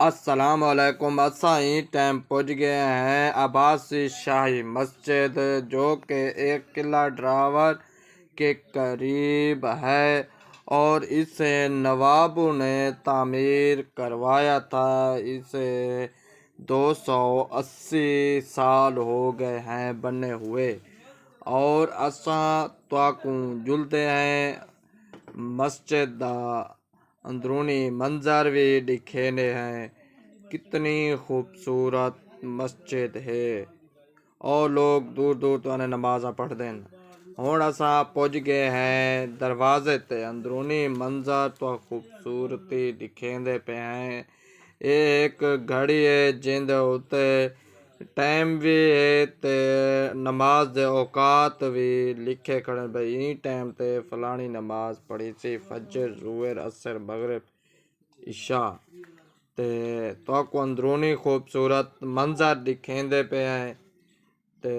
अस्सलाम वालेकुम। Acai time पहुँच गए हैं अब्बासी शाही मस्जिद, जो कि एक किला ड्रावर के करीब है और इसे नवाबों ने तामीर करवाया था। इसे 280 साल हो गए हैं बने हुए। और असा तो जुलते हैं मस्जिद दा अंदरूनी मंजर भी दिखेने हैं। कितनी खूबसूरत मस्जिद है और लोग दूर दूर तो आने नमाज़ पढ़ते हैं। हुण असा पुज गए हैं दरवाजे ते। अंदरूनी मंजर तो खूबसूरती दिखेंदे पे हैं। ये एक घड़ी है जिंदे उत्ते टाइम भी है ते नमाज दे औकात भी लिखे खड़े भाई इन टाइम ते फलानी नमाज पढ़ी सी फजर ज़ुहर असर मगरिब इशा। ते तो अंदरूनी खूबसूरत मंजर दिखेंदे पे हैं। ते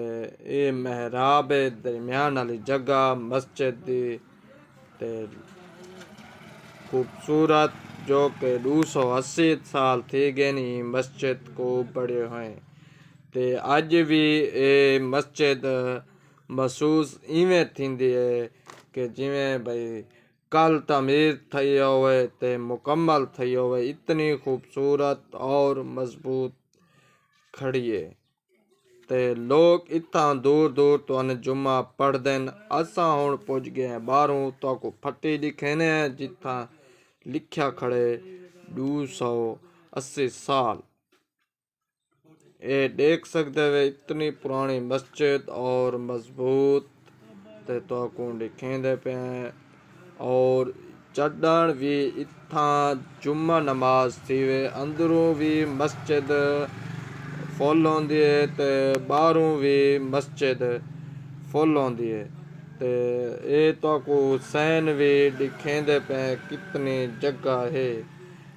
ये महराब है दरम्यान वाली जगह मस्जिद दी ते खूबसूरत, जो कि 280 साल थी गए नी मस्जिद को बड़े हुए। ते अज भी ये मस्जिद महसूस इवें थींदी है कि जिमें भाई कल तमीर थी होवे ते मुकम्मल थी होवे। इतनी खूबसूरत और मजबूत खड़ी है ते लोग इतना दूर दूर तो अन जुम्मा पढ़ते हैं। असा हुण पुज गए हैं बाहरों तो को फटी दिखेने हैं जिथा लिखा खड़े 280 साल। ये देख सकते वे इतनी पुरानी मस्जिद और मजबूत ते तो को दिखेंदे पे हैं। और चढ़ण भी इथा जुम्मा नमाज थी वे अंदरों भी मस्जिद फुल होंदी है ते बाहरों भी मस्जिद फुल होंदी है। ते ये तो को सैन भी दिखेंदे पे कितनी जगह है।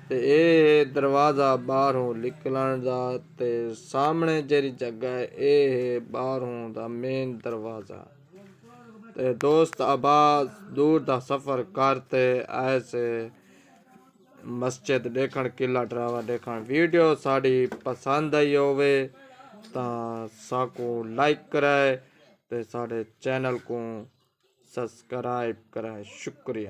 ते ये दरवाज़ा बाहरों निकलन दा ते सामने जेरी जगह है ये बाहरों दा मेन दरवाज़ा। ते दोस्त अब्बास दूर दा सफ़र करते ऐसे मस्जिद देखण किला ड्रावर देखण। वीडियो साड़ी पसंद आई होवे तां साको लाइक कराए ते साडे चैनल को सब्सक्राइब कराए। शुक्रिया।